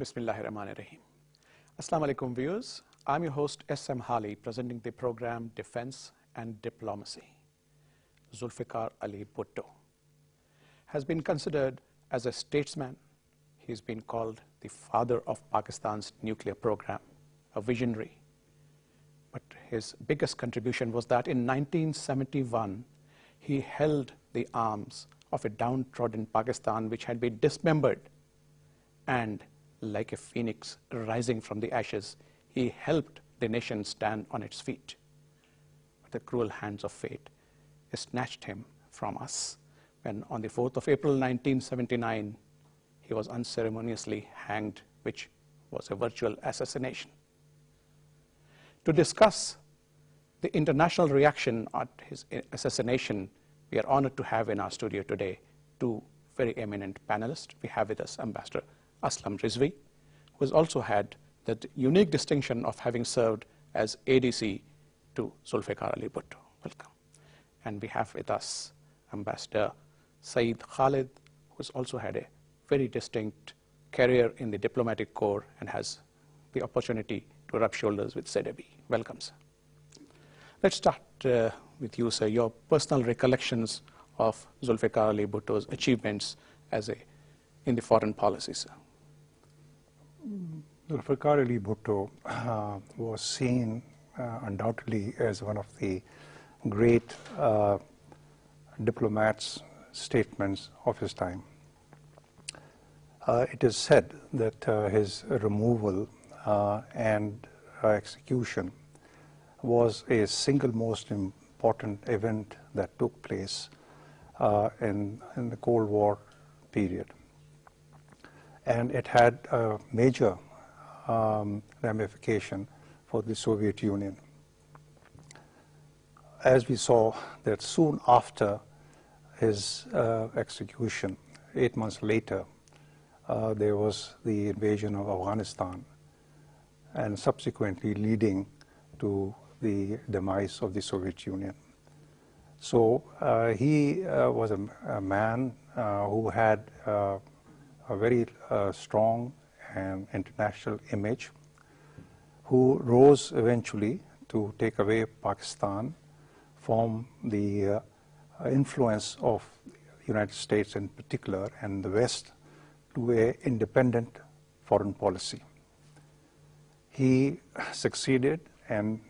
Bismillahirrahmanirrahim. Assalamu alaikum viewers. I'm your host S.M. Hali, presenting the program Defense and Diplomacy. Zulfikar Ali Bhutto has been considered as a statesman. He's been called the father of Pakistan's nuclear program, a visionary. But his biggest contribution was that in 1971, he held the arms of a downtrodden Pakistan which had been dismembered, and like a phoenix rising from the ashes, he helped the nation stand on its feet. But the cruel hands of fate snatched him from us when on the 4th of April 1979, he was unceremoniously hanged, which was a virtual assassination. To discuss the international reaction at his assassination, we are honored to have in our studio today two very eminent panelists. We have with us Ambassador Aslam Rizvi, who has also had the unique distinction of having served as ADC to Zulfikar Ali Bhutto. Welcome. And we have with us Ambassador Saeed Khalid, who has also had a very distinct career in the diplomatic corps and has the opportunity to rub shoulders with ZAB. Welcome, sir. Let's start with you, sir. Your personal recollections of Zulfikar Ali Bhutto's achievements in the foreign policy, sir. Zulfikar Ali Bhutto was seen undoubtedly as one of the great diplomats, statesmen of his time. It is said that his removal and execution was a single most important event that took place in the Cold War period. And it had a major ramification for the Soviet Union. As we saw that soon after his execution, 8 months later, there was the invasion of Afghanistan, and subsequently leading to the demise of the Soviet Union. So he was a man who had a very strong and international image, who rose eventually to take away Pakistan from the influence of the United States in particular and the West to an independent foreign policy. He succeeded in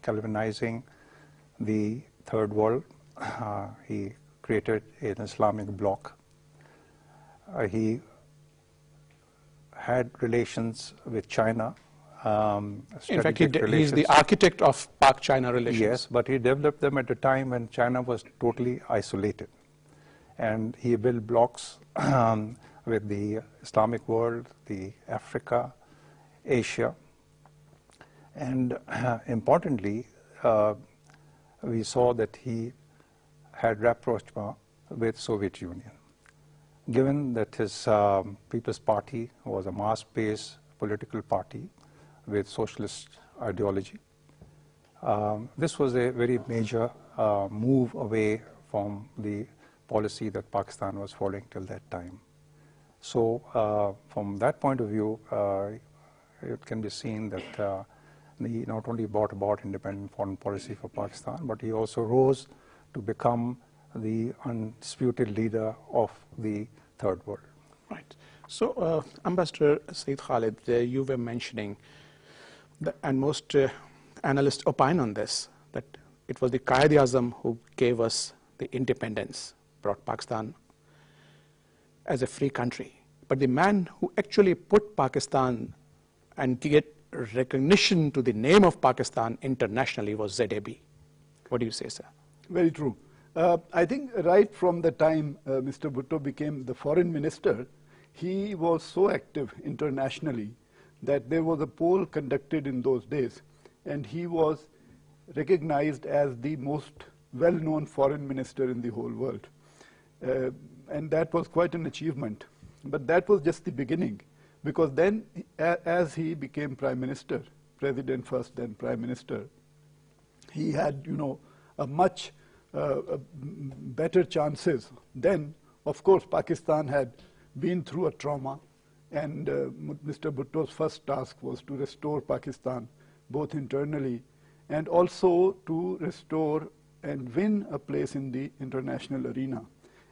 galvanizing the Third World. He created an Islamic bloc. He had relations with China. In fact, he's the architect of Pak-China relations. Yes, but he developed them at a time when China was totally isolated. And he built blocs with the Islamic world, the Africa, Asia. And importantly, we saw that he had rapprochement with Soviet Union. Given that his People's Party was a mass-based political party with socialist ideology, this was a very major move away from the policy that Pakistan was following till that time. So from that point of view, it can be seen that he not only brought about independent foreign policy for Pakistan, but he also rose to become the undisputed leader of the Third World. Right. So, Ambassador Saeed Khalid, you were mentioning, and most analysts opine on this, that it was the Quaid-e-Azam who gave us the independence, brought Pakistan as a free country. But the man who actually put Pakistan and get recognition to the name of Pakistan internationally was ZAB. What do you say, sir? Very true. I think right from the time Mr. Bhutto became the foreign minister, he was so active internationally that there was a poll conducted in those days, and he was recognized as the most well-known foreign minister in the whole world. And that was quite an achievement. But that was just the beginning, because then as he became prime minister, president first, then prime minister, he had, a much better chances. Then, of course, Pakistan had been through a trauma, And Mr. Bhutto's first task was to restore Pakistan, both internally and also to restore and win a place in the international arena.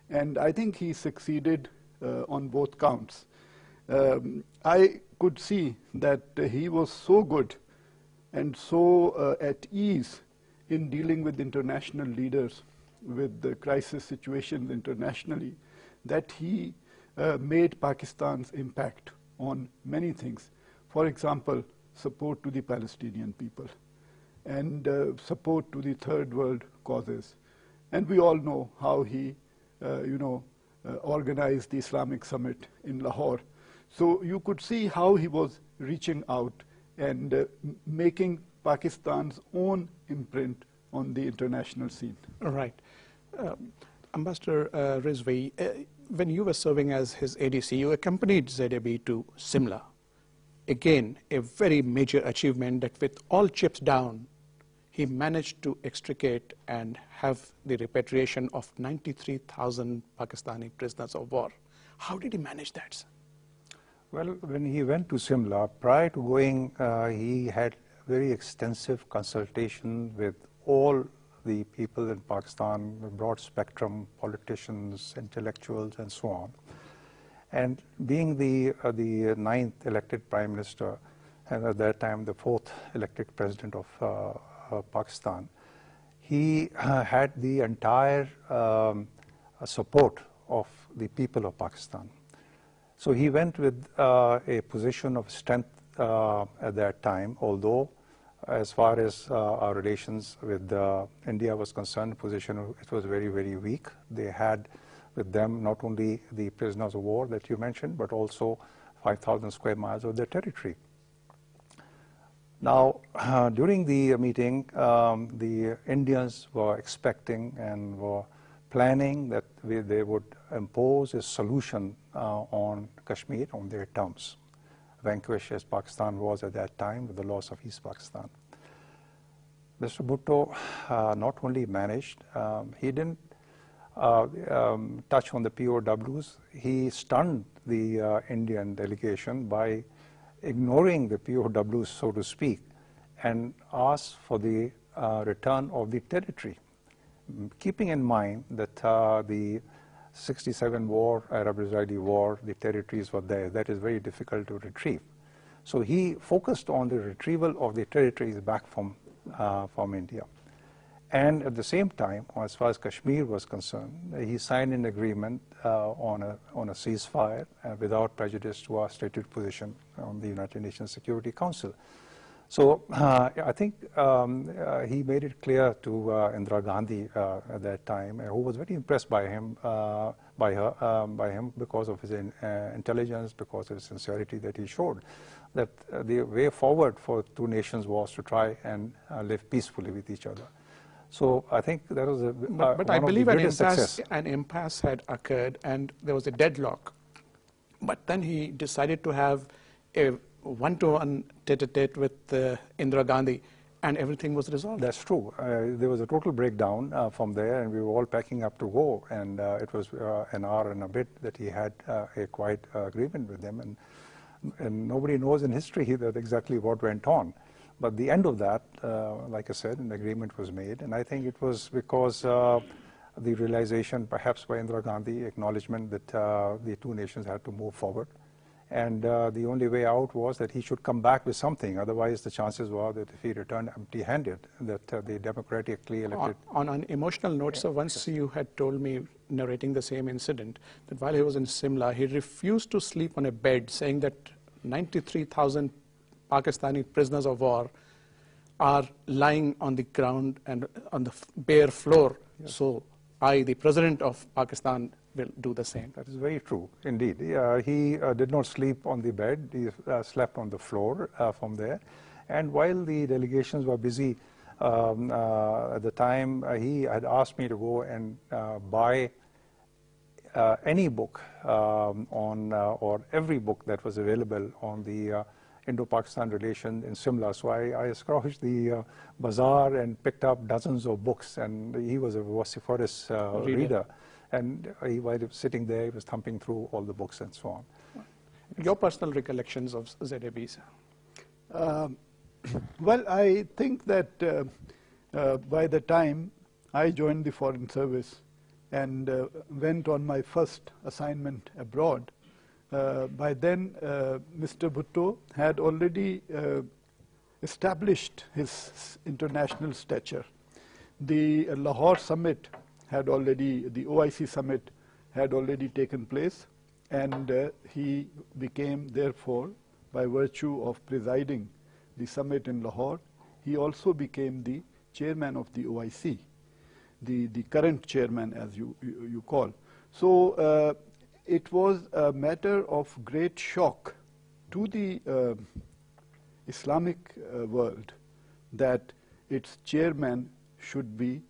And I think he succeeded on both counts. I could see that he was so good and so at ease in dealing with international leaders, with the crisis situations internationally, that he made Pakistan's impact on many things. For example, support to the Palestinian people and support to the third world causes. And we all know how he, organized the Islamic Summit in Lahore. So you could see how he was reaching out and making Pakistan's own imprint on the international scene. Right. Ambassador Rizvi, when you were serving as his ADC, you accompanied ZAB to Simla. Again, a very major achievement that with all chips down, he managed to extricate and have the repatriation of 93,000 Pakistani prisoners of war. How did he manage that? Well, when he went to Simla, prior to going, he had very extensive consultation with all the people in Pakistan, the broad spectrum, politicians, intellectuals, and so on. And being the ninth elected prime minister, and at that time the fourth elected president of Pakistan, he had the entire support of the people of Pakistan. So he went with a position of strength at that time, although as far as our relations with India was concerned, position it was very, very weak. They had with them not only the prisoners of war that you mentioned, but also 5,000 square miles of their territory. Now, during the meeting, the Indians were expecting and were planning that they would impose a solution on Kashmir on their terms, vanquished as Pakistan was at that time with the loss of East Pakistan. Mr. Bhutto not only managed, he didn't touch on the POWs, he stunned the Indian delegation by ignoring the POWs, so to speak, and asked for the return of the territory, keeping in mind that the 67 war, Arab-Israeli war, the territories were there. That is very difficult to retrieve. So he focused on the retrieval of the territories back from India. And at the same time, as far as Kashmir was concerned, he signed an agreement on a ceasefire without prejudice to our stated position on the United Nations Security Council. So I think he made it clear to Indira Gandhi at that time, who was very impressed by him, by him because of his intelligence, because of his sincerity that he showed, that the way forward for two nations was to try and live peacefully with each other. So I think that was but I believe an impasse had occurred and there was a deadlock. But then he decided to have a one-to-one tete-a-tete with Indira Gandhi, and everything was resolved. That's true. There was a total breakdown from there, and we were all packing up to go. And it was an hour and a bit that he had a quiet agreement with them. And nobody knows in history that exactly what went on. But the end of that, like I said, an agreement was made. And I think it was because the realization, perhaps by Indira Gandhi, acknowledgement that the two nations had to move forward. And the only way out was that he should come back with something. Otherwise, the chances were that if he returned empty-handed, that the democratically elected... On an emotional note, so once you had told me, narrating the same incident, that while he was in Simla, he refused to sleep on a bed, saying that 93,000 Pakistani prisoners of war are lying on the ground and on the bare floor. Yes. So I, the President of Pakistan, will do the same. That is very true, indeed. He did not sleep on the bed. He slept on the floor from there. And while the delegations were busy at the time, he had asked me to go and buy any book or every book that was available on the Indo-Pakistan relation in Simla. So I scrounged the bazaar and picked up dozens of books, and he was a vociferous reader. And while he was sitting there, he was thumbing through all the books and so on. Your personal recollections of ZAB, sir? Well, I think that by the time I joined the Foreign Service and went on my first assignment abroad, by then Mr. Bhutto had already established his international stature. The Lahore summit had already, the OIC summit had already taken place, and he became, therefore, by virtue of presiding the summit in Lahore, he also became the chairman of the OIC, the current chairman, as you call. So it was a matter of great shock to the Islamic world that its chairman should be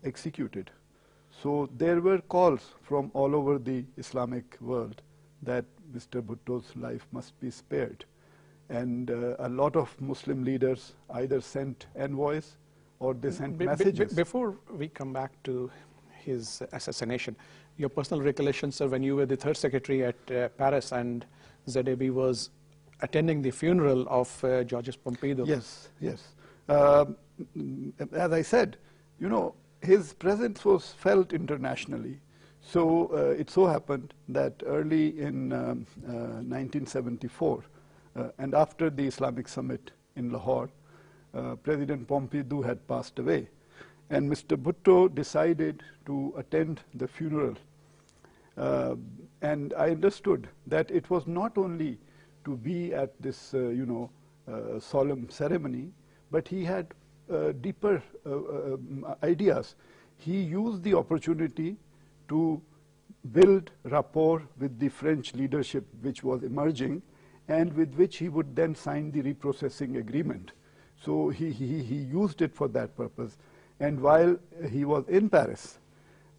executed. So there were calls from all over the Islamic world that Mr. Bhutto's life must be spared. And a lot of Muslim leaders either sent envoys or they sent messages. Before we come back to his assassination, your personal recollections, sir, when you were the third secretary at Paris and ZAB was attending the funeral of Georges Pompidou. Yes, yes. As I said, you know, his presence was felt internationally. So it so happened that early in 1974, and after the Islamic summit in Lahore, President Pompidou had passed away. And Mr. Bhutto decided to attend the funeral. And I understood that it was not only to be at this, solemn ceremony, but he had deeper ideas. He used the opportunity to build rapport with the French leadership which was emerging and with which he would then sign the reprocessing agreement. So he used it for that purpose. And while he was in Paris,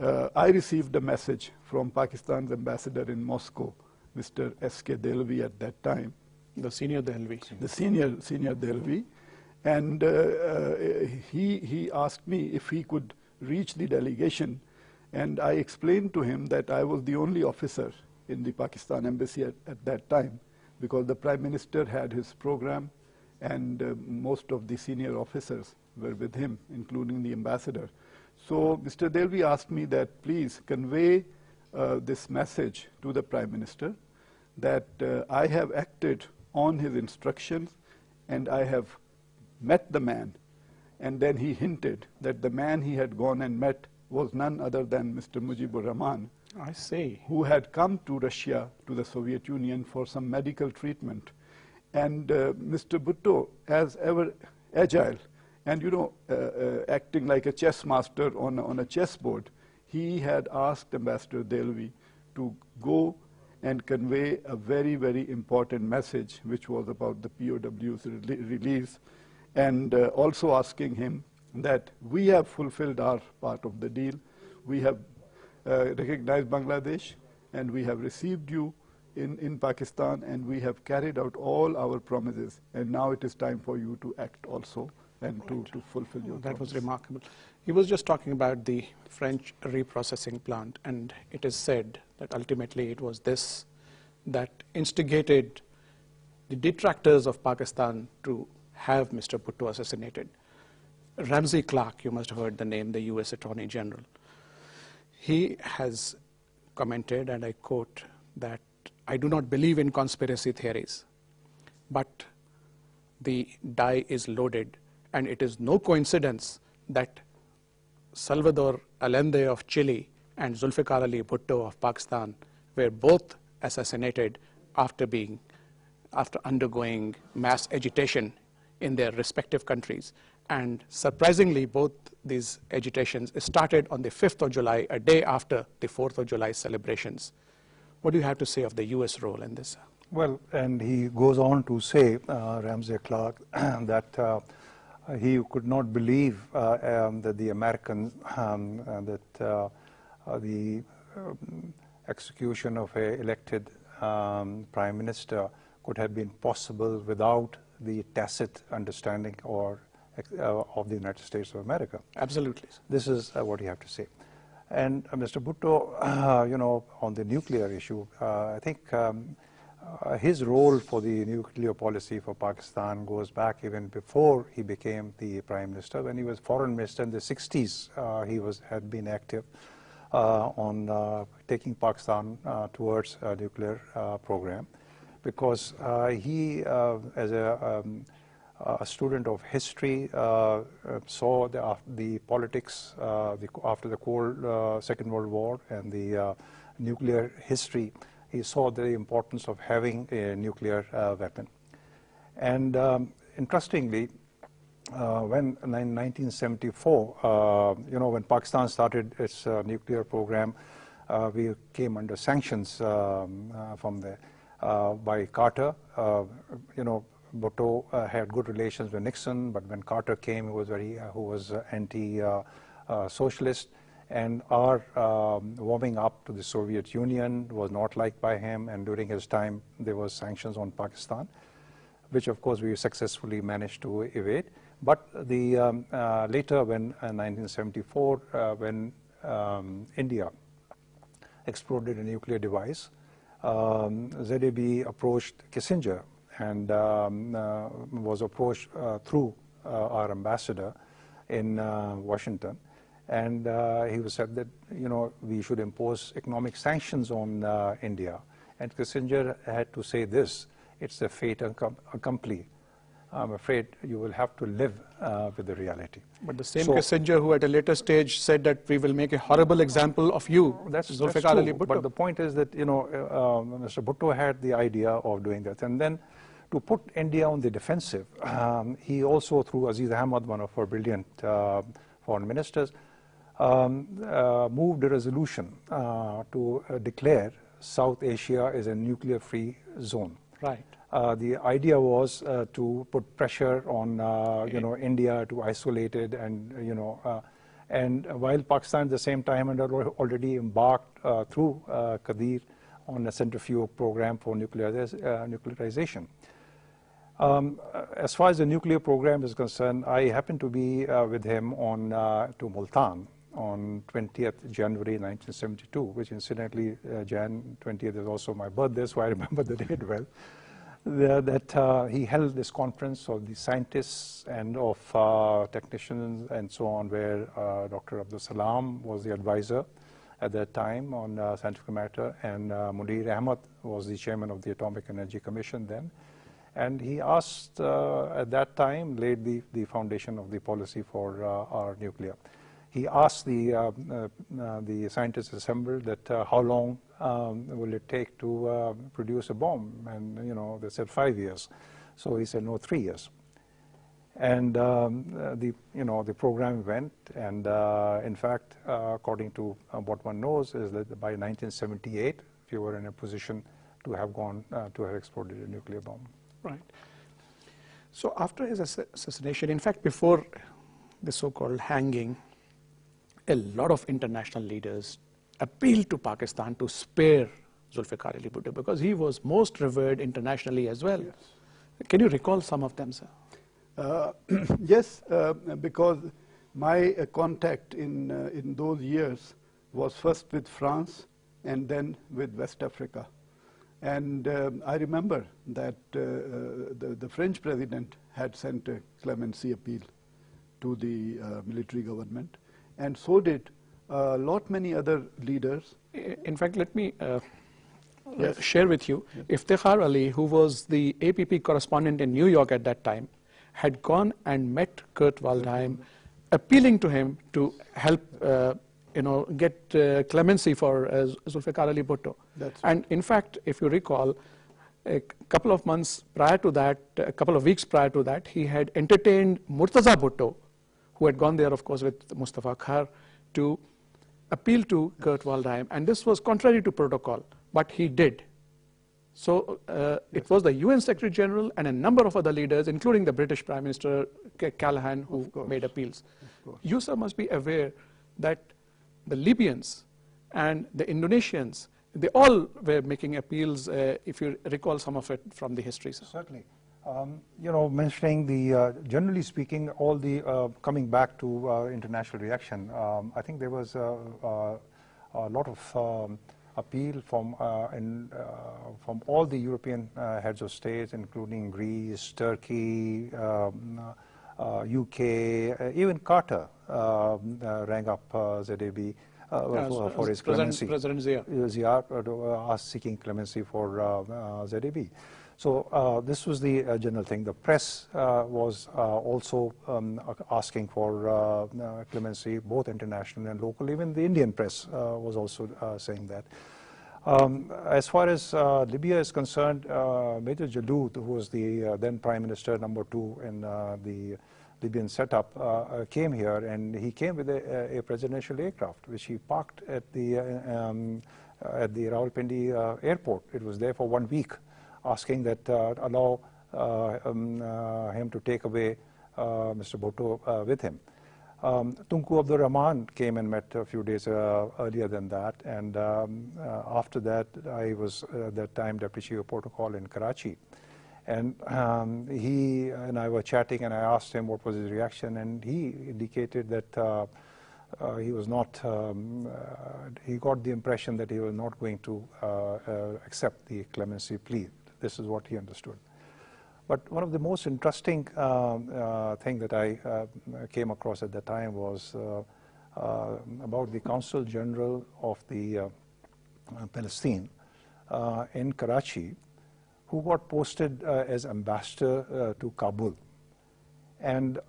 I received a message from Pakistan's ambassador in Moscow, Mr. S.K. Delvi at that time. The senior Delvi. The senior Delvi. And he asked me if he could reach the delegation. And I explained to him that I was the only officer in the Pakistan embassy at that time, because the Prime Minister had his program and most of the senior officers were with him, including the ambassador. So Mr. Delvi asked me that please convey this message to the Prime Minister that I have acted on his instructions and I have met the man. And then he hinted that the man he had gone and met was none other than Mr. Mujibur Rahman. I see. Who had come to Russia, to the Soviet Union, for some medical treatment. And Mr. Bhutto, as ever agile, and acting like a chess master on a chessboard, he had asked Ambassador Delvi to go and convey a very, very important message, which was about the POW's release, and also asking him that we have fulfilled our part of the deal. We have recognized Bangladesh, and we have received you in Pakistan, and we have carried out all our promises, and now it is time for you to act also and to fulfill your That was promise. remarkable. He was just talking about the French reprocessing plant, and it is said that ultimately it was this that instigated the detractors of Pakistan to have Mr. Bhutto assassinated. Ramsey Clark, you must have heard the name, the US Attorney General. He has commented, and I quote, that I do not believe in conspiracy theories, but the die is loaded, and it is no coincidence that Salvador Allende of Chile and Zulfikar Ali Bhutto of Pakistan were both assassinated after undergoing mass agitation in their respective countries. And surprisingly, both these agitations started on the 5th of July, a day after the 4th of July celebrations. What do you have to say of the US role in this? Well, and he goes on to say, Ramsey Clark, that he could not believe that the Americans, the execution of an elected prime minister could have been possible without the tacit understanding or of the United States of America. Absolutely. This is what you have to say. And Mr. Bhutto, on the nuclear issue, I think his role for the nuclear policy for Pakistan goes back even before he became the Prime Minister. When he was Foreign Minister in the 60s, he had been active on taking Pakistan towards a nuclear program, because he, as a student of history, saw the politics after the Second World War and the nuclear history. He saw the importance of having a nuclear weapon. And interestingly, when in 1974, when Pakistan started its nuclear program, we came under sanctions from there by Carter. Bhutto had good relations with Nixon, but when Carter came, who was anti-socialist, and our warming up to the Soviet Union was not liked by him, and during his time there was sanctions on Pakistan, which of course we successfully managed to evade. But later, when in 1974, when India exploded a nuclear device, ZAB approached Kissinger and was approached through our ambassador in Washington. And he said that, we should impose economic sanctions on India. And Kissinger had to say this: it's a fait accompli. I'm afraid you will have to live with the reality. But the same Kissinger who at a later stage said that we will make a horrible example of you, that's Zulfikar Ali true. Bhutto. But the point is that, Mr. Bhutto had the idea of doing that. And then to put India on the defensive, he also, through Aziz Ahmad, one of our brilliant foreign ministers, moved a resolution to declare South Asia as a nuclear-free zone. Right. The idea was to put pressure on, India to isolate it, and and while Pakistan at the same time had already embarked through Qadir on a centrifuge program for nuclearization. As far as the nuclear program is concerned, I happened to be with him to Multan on 20th January 1972, which incidentally, Jan 20th is also my birthday, so I remember the date well. That he held this conference of the scientists and of technicians and so on, where Dr. Abdul Salam was the advisor at that time on scientific matter, and Munir Ahmad was the chairman of the Atomic Energy Commission then. And he asked, at that time, laid the foundation of the policy for our nuclear. He asked the scientists assembled that how long will it take to produce a bomb? And they said 5 years. So he said no, 3 years. And the program went, and in fact, according to what one knows, is that by 1978, we were in a position to have exploded a nuclear bomb. Right. So after his assassination, in fact, before the so-called hanging, a lot of international leaders appealed to Pakistan to spare Zulfikar Ali Bhutto because he was most revered internationally as well. Yes. Can you recall some of them, sir? Yes, because my contact in those years was first with France and then with West Africa. And I remember that the French president had sent a clemency appeal to the military government, and so did many other leaders. In fact, let me Yes. share with you. Yes. Iftikhar Ali, who was the APP correspondent in New York at that time, had gone and met Kurt Waldheim, appealing to him to help get clemency for Zulfikar Ali Bhutto. That's And in fact, if you recall, a couple of months prior to that, a couple of weeks prior to that, he had entertained Murtaza Bhutto, who had gone there, of course, with Mustafa Khar, to appeal to Kurt Waldheim. And this was contrary to protocol, but he did. So it was the UN Secretary General and a number of other leaders, including the British Prime Minister Callaghan, who made appeals. You, sir, must be aware that the Libyans and the Indonesians, they all were making appeals, if you recall some of it from the history, sir. Certainly. Mentioning generally speaking, all the, coming back to international reaction, I think there was a lot of appeal from all the European heads of states, including Greece, Turkey, UK, even Carter rang up ZAB for his clemency. President Ziar seeking clemency for ZAB. So this was the general thing. The press was also asking for clemency, both international and local. Even the Indian press was also saying that. As far as Libya is concerned, Major Jaloud, who was the then Prime Minister #2 in the Libyan setup, came here, and he came with a presidential aircraft, which he parked at the Rawalpindi airport. It was there for 1 week, asking that allow him to take away Mr. Bhutto with him. Tunku Abdul Rahman came and met a few days earlier than that, and after that I was at that time Deputy Chief of Protocol in Karachi. And he and I were chatting, and I asked him what was his reaction, and he indicated that he was not, he got the impression that he was not going to accept the clemency plea. This is what he understood. But one of the most interesting thing that I came across at that time was about the Consul General of the Palestine in Karachi, who got posted as ambassador to Kabul. And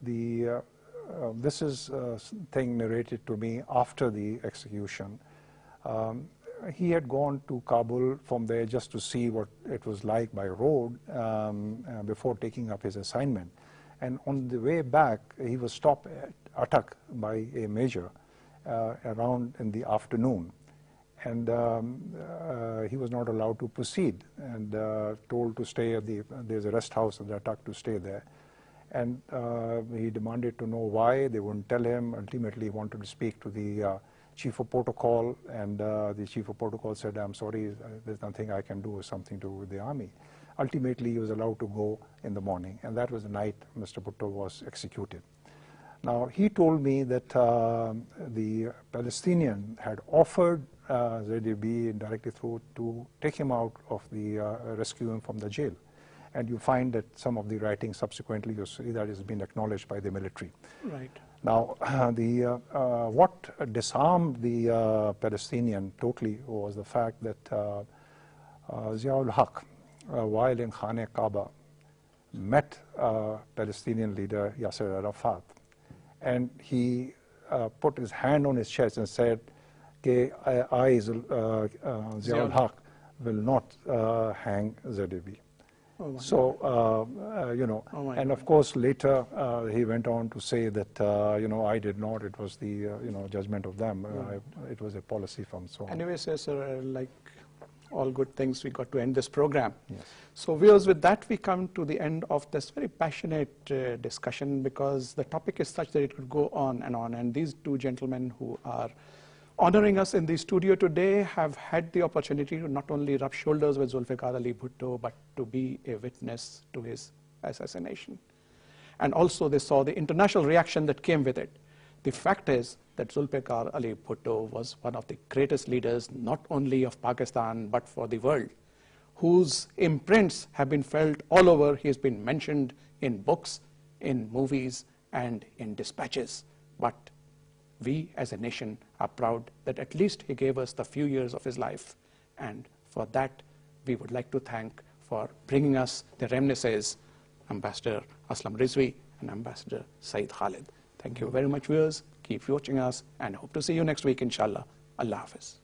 this is a thing narrated to me after the execution. He had gone to Kabul from there just to see what it was like by road before taking up his assignment. And on the way back, he was stopped at Attak by a major around in the afternoon. And he was not allowed to proceed, and told to stay at there's a rest house at the Attak, to stay there. And he demanded to know why. They wouldn't tell him. Ultimately, he wanted to speak to the Chief of Protocol, and the Chief of Protocol said, "I'm sorry, there's nothing I can do, something to do with the army." Ultimately, he was allowed to go in the morning, and that was the night Mr. Bhutto was executed. Now, he told me that the Palestinian had offered ZAB directly through to take him out of the, rescue him from the jail. And you find that some of the writing subsequently, you see that has been acknowledged by the military. Right. Now, what disarmed the Palestinian totally was the fact that Ziaul Haq, while in Khane Kaaba, met Palestinian leader Yasser Arafat, and he put his hand on his chest and said, I, Ziaul Haq, will not hang ZAB. Oh, so, you know, and of course later he went on to say that, you know, I did not, it was the, you know, judgment of them. It was a policy from so on. Anyway, sir, like all good things, we got to end this program. Yes. So viewers, with that we come to the end of this very passionate discussion, because the topic is such that it could go on, and these two gentlemen who are honoring us in the studio today have had the opportunity to not only rub shoulders with Zulfikar Ali Bhutto, but to be a witness to his assassination. And also they saw the international reaction that came with it. The fact is that Zulfikar Ali Bhutto was one of the greatest leaders, not only of Pakistan, but for the world, whose imprints have been felt all over. He has been mentioned in books, in movies, and in dispatches. But we as a nation are proud that at least he gave us the few years of his life. And for that, we would like to thank for bringing us the reminiscences Ambassador Aslam Rizvi and Ambassador Saeed Khalid. Thank you very much, viewers. Keep watching us, and hope to see you next week, inshallah. Allah Hafiz.